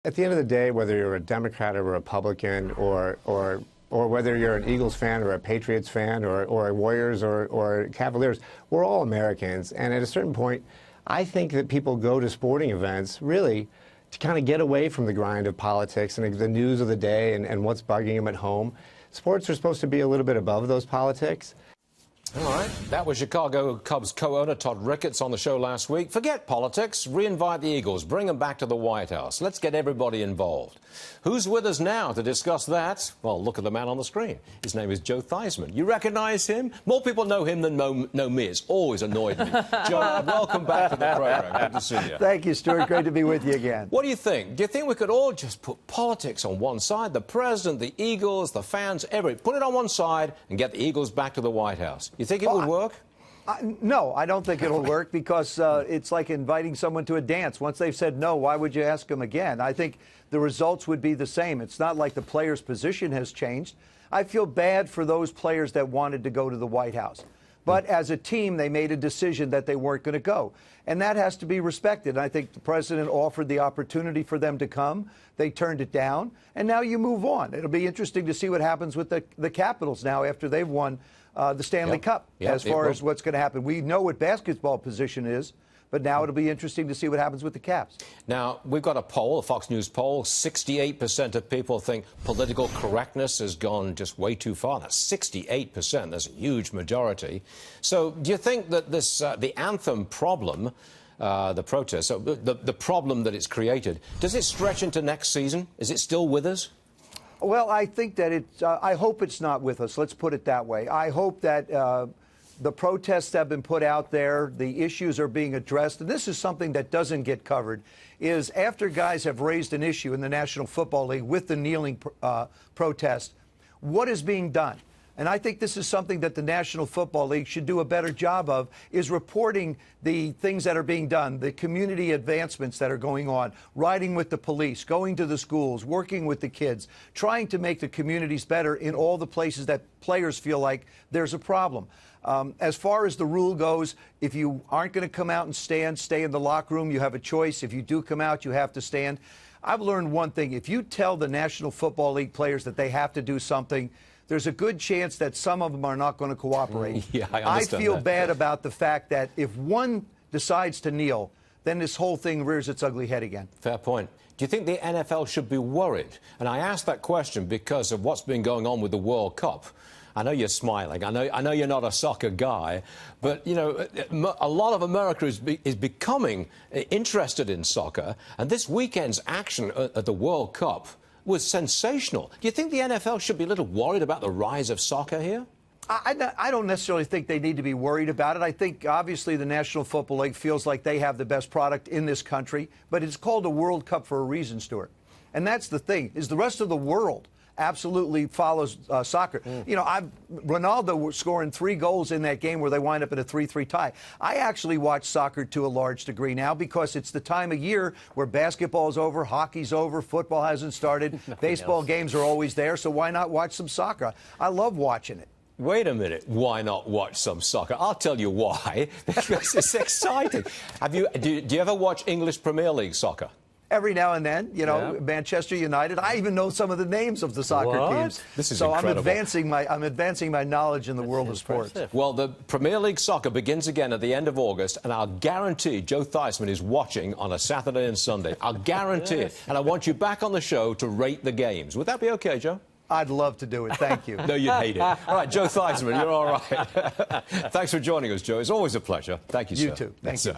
At the end of the day, whether you're a Democrat or a Republican or whether you're an Eagles fan or a Patriots fan or a Warriors or Cavaliers, we're all Americans. And at a certain point, I think that people go to sporting events really to kind of get away from the grind of politics and the news of the day and what's bugging them at home. Sports are supposed to be a little bit above those politics. All right. That was Chicago Cubs co-owner Todd Ricketts on the show last week. Forget politics. Reinvite the Eagles. Bring them back to the White House. Let's get everybody involved. Who's with us now to discuss that? Well, look at the man on the screen. His name is Joe Theismann. You recognize him? More people know him than know me. It's always annoyed me. Joe, welcome back to the program. Good to see you. Thank you, Stuart. Great to be with you again. What do you think? Do you think we could all just put politics on one side? The president, the Eagles, the fans, everybody. Put it on one side and get the Eagles back to the White House. You think it would work? No, I don't think it'll work because it's like inviting someone to a dance. Once they've said no, why would you ask them again? I think the results would be the same. It's not like the player's position has changed. I feel bad for those players that wanted to go to the White House. But as a team, they made a decision that they weren't going to go. And that has to be respected. And I think the president offered the opportunity for them to come. They turned it down. And now you move on. It'll be interesting to see what happens with the Capitals now after they've won the Stanley Cup as far as what's going to happen. We know what basketball position is, but now it'll be interesting to see what happens with the Caps. Now, we've got a poll, a Fox News poll. 68% of people think political correctness has gone just way too far. That's 68%. That's a huge majority. So do you think that this, the anthem problem, the protest, so the problem that it's created, does it stretch into next season? Is it still with us? Well, I think that I hope it's not with us. Let's put it that way. I hope that the protests have been put out there, the issues are being addressed, and this is something that doesn't get covered, is after guys have raised an issue in the National Football League with the kneeling protest, what is being done? And I think this is something that the National Football League should do a better job of, is reporting the things that are being done, the community advancements that are going on, riding with the police, going to the schools, working with the kids, trying to make the communities better in all the places that players feel like there's a problem. As far as the rule goes, if you aren't going to come out and stand, stay in the locker room. You have a choice. If you do come out, you have to stand. I've learned one thing. If you tell the National Football League players that they have to do something, there's a good chance that some of them are not going to cooperate. Yeah, I feel bad about the fact that if one decides to kneel, then this whole thing rears its ugly head again. Fair point. Do you think the NFL should be worried? And I ask that question because of what's been going on with the World Cup. I know you're smiling. I know you're not a soccer guy, but, you know, a lot of America is becoming interested in soccer, and this weekend's action at the World Cup was sensational. Do you think the NFL should be a little worried about the rise of soccer here? I don't necessarily think they need to be worried about it. I think, obviously, the National Football League feels like they have the best product in this country, but it's called a World Cup for a reason, Stuart. And that's the thing, is the rest of the world absolutely follows soccer. You know, Ronaldo scoring 3 goals in that game where they wind up in a 3-3 tie. I actually watch soccer to a large degree now because it's the time of year where basketball's over, hockey's over, football hasn't started, baseball games are always there, so why not watch some soccer? I love watching it. Wait a minute. Why not watch some soccer? I'll tell you why. Because it's exciting. Do you ever watch English Premier League soccer? Every now and then, you know, Manchester United. I even know some of the names of the soccer teams. This is so incredible. I'm advancing my knowledge in the world of sports. Well, the Premier League soccer begins again at the end of August, and I'll guarantee Joe Theismann is watching on a Saturday and Sunday. I'll guarantee it. And I want you back on the show to rate the games. Would that be okay, Joe? I'd love to do it. Thank you. No, you'd hate it. All right, Joe Theismann, you're all right. Thanks for joining us, Joe. It's always a pleasure. Thank you, sir. You too. Thank you.